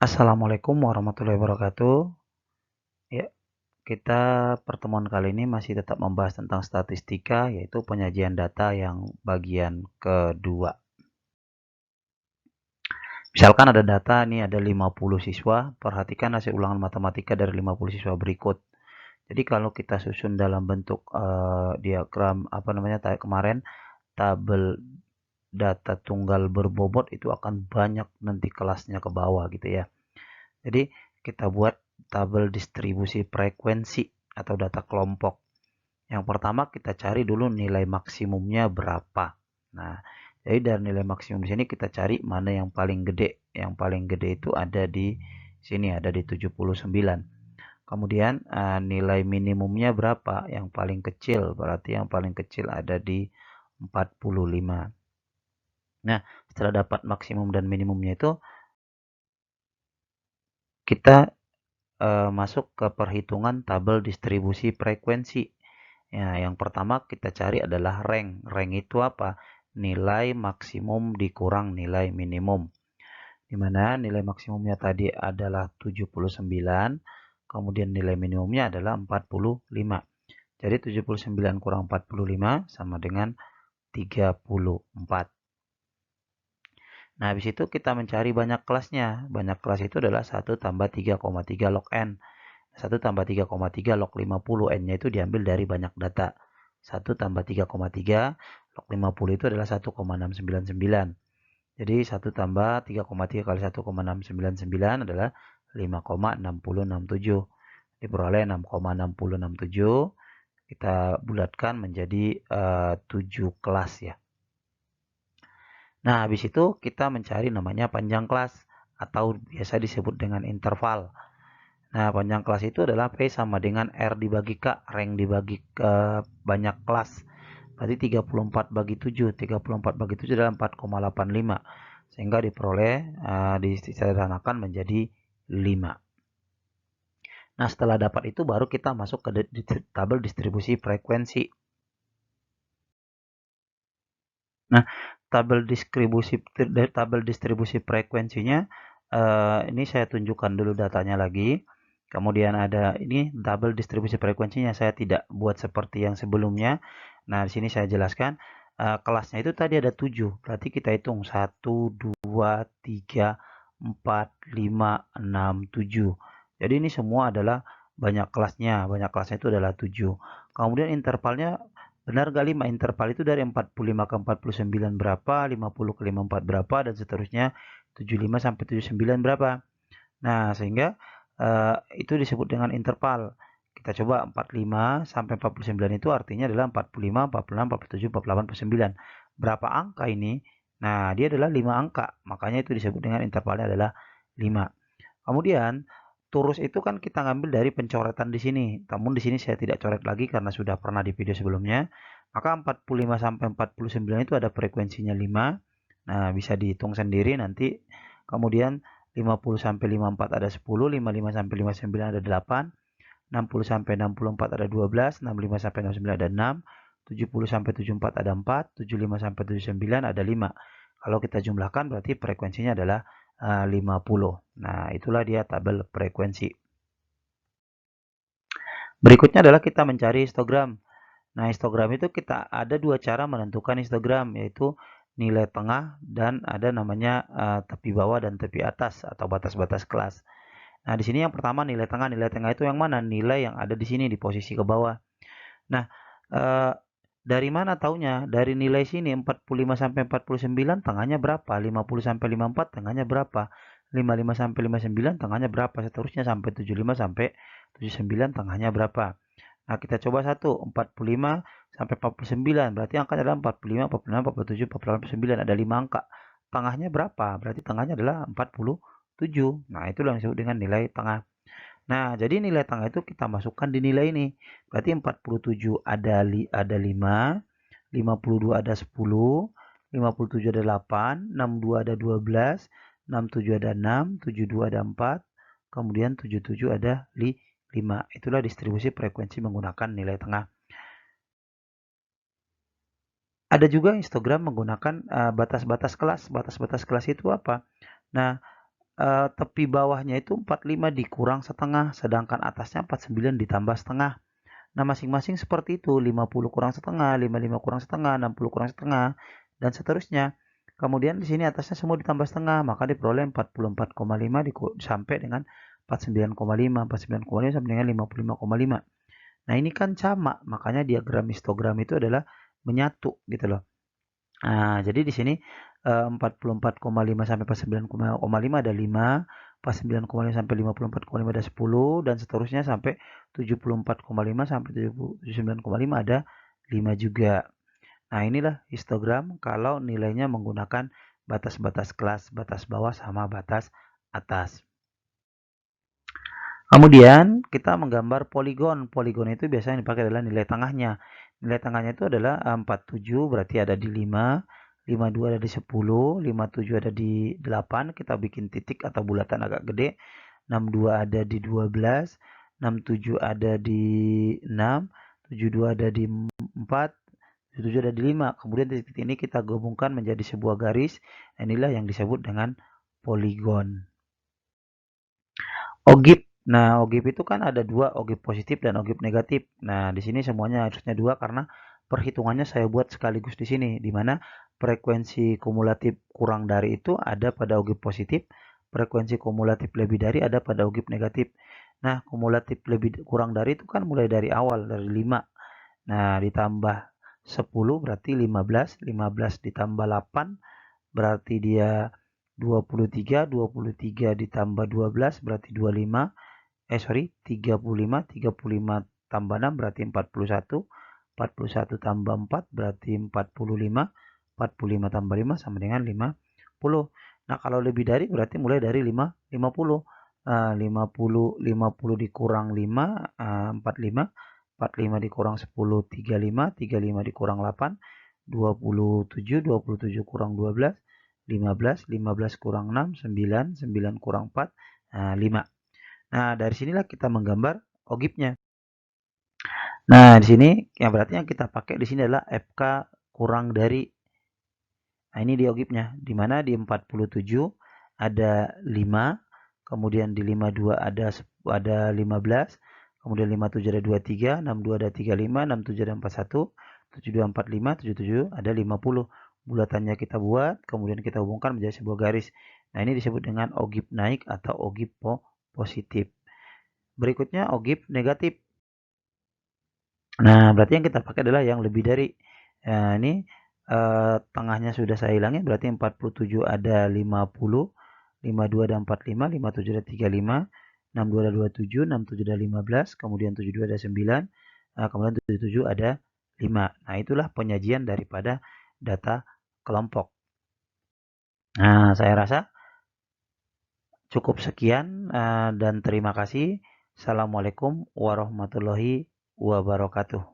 Assalamualaikum warahmatullahi wabarakatuh. Ya, kita pertemuan kali ini masih tetap membahas tentang statistika, yaitu penyajian data yang bagian kedua. Misalkan ada data nih, ada 50 siswa, perhatikan hasil ulangan matematika dari 50 siswa berikut. Jadi kalau kita susun dalam bentuk diagram kemarin tabel data tunggal berbobot itu akan banyak nanti kelasnya ke bawah gitu ya. Jadi kita buat tabel distribusi frekuensi atau data kelompok. Yang pertama kita cari dulu nilai maksimumnya berapa. Nah, jadi dari nilai maksimum di sini kita cari mana yang paling gede. Yang paling gede itu ada di sini, ada di 79. Kemudian nilai minimumnya berapa? Yang paling kecil, berarti yang paling kecil ada di 45. Nah, setelah dapat maksimum dan minimumnya itu, kita masuk ke perhitungan tabel distribusi frekuensi. Ya, yang pertama kita cari adalah rank. Rank itu apa? Nilai maksimum dikurang nilai minimum. Di mana nilai maksimumnya tadi adalah 79, kemudian nilai minimumnya adalah 45. Jadi 79 kurang 45 sama dengan 34. Nah, habis itu kita mencari banyak kelasnya. Banyak kelas itu adalah 1 tambah 3,3 log N. 1 tambah 3,3 log 50, N-nya itu diambil dari banyak data. 1 tambah 3,3 log 50 itu adalah 1,699. Jadi 1 tambah 3,3 kali 1,699 adalah 5,6067. Diperoleh 6,6067. Kita bulatkan menjadi 7 kelas ya. Nah, habis itu kita mencari namanya panjang kelas atau biasa disebut dengan interval. Nah, panjang kelas itu adalah P sama dengan R dibagi K, rank dibagi ke banyak kelas. Berarti 34 bagi 7, 34 bagi 7 adalah 4,85. Sehingga diperoleh, disederhanakan menjadi 5. Nah, setelah dapat itu baru kita masuk ke tabel distribusi frekuensi. Nah, tabel distribusi frekuensinya, ini saya tunjukkan dulu datanya lagi. Kemudian ada ini tabel distribusi frekuensinya saya tidak buat seperti yang sebelumnya. Nah, di sini saya jelaskan kelasnya itu tadi ada 7. Berarti kita hitung 1, 2, 3, 4, 5, 6, 7. Jadi ini semua adalah banyak kelasnya. Banyak kelasnya itu adalah 7. Kemudian intervalnya benar gak 5? Interval itu dari 45 ke 49 berapa, 50 ke 54 berapa, dan seterusnya 75 sampai 79 berapa. Nah, sehingga itu disebut dengan interval. Kita coba 45 sampai 49 itu artinya adalah 45, 46, 47, 48, 49. Berapa angka ini? Nah, dia adalah 5 angka. Makanya itu disebut dengan intervalnya adalah 5. Kemudian turus itu kan kita ngambil dari pencoretan di sini. Namun di sini saya tidak coret lagi karena sudah pernah di video sebelumnya. Maka 45 sampai 49 itu ada frekuensinya 5. Nah, bisa dihitung sendiri nanti. Kemudian 50 sampai 54 ada 10, 55 sampai 59 ada 8, 60 sampai 64 ada 12, 65 sampai 69 ada 6, 70 sampai 74 ada 4, 75 sampai 79 ada 5. Kalau kita jumlahkan berarti frekuensinya adalah 50. Nah, itulah dia tabel frekuensi. Berikutnya adalah kita mencari histogram. Nah, histogram itu kita ada dua cara menentukan histogram, yaitu nilai tengah dan ada namanya tepi bawah dan tepi atas atau batas-batas kelas. Nah, di sini yang pertama nilai tengah. Nilai tengah itu yang mana? Nilai yang ada di sini di posisi ke bawah. Nah, dari mana taunya? Dari nilai sini 45 sampai 49 tengahnya berapa? 50 sampai 54 tengahnya berapa? 55 sampai 59 tengahnya berapa? Seterusnya sampai 75 sampai 79 tengahnya berapa? Nah, kita coba satu, 45 sampai 49. Berarti angkanya adalah 45, 46, 47, 48, 49. Ada 5 angka. Tengahnya berapa? Berarti tengahnya adalah 47. Nah, itulah yang disebut dengan nilai tengah. Nah, jadi nilai tengah itu kita masukkan di nilai ini. Berarti 47 ada 5, 52 ada 10, 57 ada 8, 62 ada 12, 67 ada 6, 72 ada 4, kemudian 77 ada 5. Itulah distribusi frekuensi menggunakan nilai tengah. Ada juga histogram menggunakan batas-batas kelas. Batas-batas kelas itu apa? Nah, tepi bawahnya itu 45 dikurang setengah, sedangkan atasnya 49 ditambah setengah. Nah, masing-masing seperti itu, 50 kurang setengah, 55 kurang setengah, 60 kurang setengah, dan seterusnya. Kemudian di sini atasnya semua ditambah setengah, maka diperoleh 44,5 sampai dengan 49,5, 49,5 sampai dengan 55,5. Nah, ini kan sama, makanya diagram histogram itu adalah menyatu gitu loh. Nah, jadi di sini 44,5 sampai 49,5 ada 5, 49,5 sampai 54,5 ada 10, dan seterusnya sampai 74,5 sampai 79,5 ada 5 juga. Nah, inilah histogram kalau nilainya menggunakan batas-batas kelas, batas bawah sama batas atas. Kemudian kita menggambar poligon. Poligon itu biasanya dipakai adalah nilai tengahnya. Nilai tengahnya itu adalah 47 berarti ada di 5, 52 ada di 10, 57 ada di 8, kita bikin titik atau bulatan agak gede. 62 ada di 12, 67 ada di 6, 72 ada di 4, 77 ada di 5. Kemudian titik ini kita gabungkan menjadi sebuah garis. Inilah yang disebut dengan poligon. Ogib. Nah, ogib itu kan ada dua, ogib positif dan ogib negatif. Nah, di sini semuanya harusnya dua karena perhitungannya saya buat sekaligus di sini, di mana frekuensi kumulatif kurang dari itu ada pada ogib positif, frekuensi kumulatif lebih dari ada pada ogib negatif. Nah, kumulatif lebih kurang dari itu kan mulai dari awal, dari 5. Nah, ditambah 10 berarti 15, 15 ditambah 8 berarti dia 23, 23 ditambah 12 berarti 25, 35 tambah 6 berarti 41, 41 tambah 4 berarti 45, 45 tambah 5 sama dengan 50. Nah, kalau lebih dari berarti mulai dari 50. 50 dikurang 5, 45, 45 dikurang 10, 35, 35 dikurang 8, 27, 27 kurang 12, 15, 15 kurang 6, 9, 9 kurang 4, 5. Nah, dari sinilah kita menggambar ogibnya. Nah, di sini yang berarti yang kita pakai di sini adalah FK kurang dari. Nah, ini di ogibnya, di mana di 47 ada 5, kemudian di 52 ada 15, kemudian 57 ada 23, 62 ada 35, 67 ada 41, 72 45, 77 ada 50. Bulatannya kita buat, kemudian kita hubungkan menjadi sebuah garis. Nah, ini disebut dengan ogib naik atau ogib positif. Berikutnya ogib negatif. Nah, berarti yang kita pakai adalah yang lebih dari. Nah, ini tengahnya sudah saya hilangin, berarti 47 ada 50, 52 ada 45, 57 ada 35, 62 ada 27, 67 ada 15, kemudian 72 ada 9, kemudian 77 ada 5. Nah, itulah penyajian daripada data kelompok. Nah, saya rasa cukup sekian dan terima kasih. Assalamualaikum warahmatullahi wabarakatuh.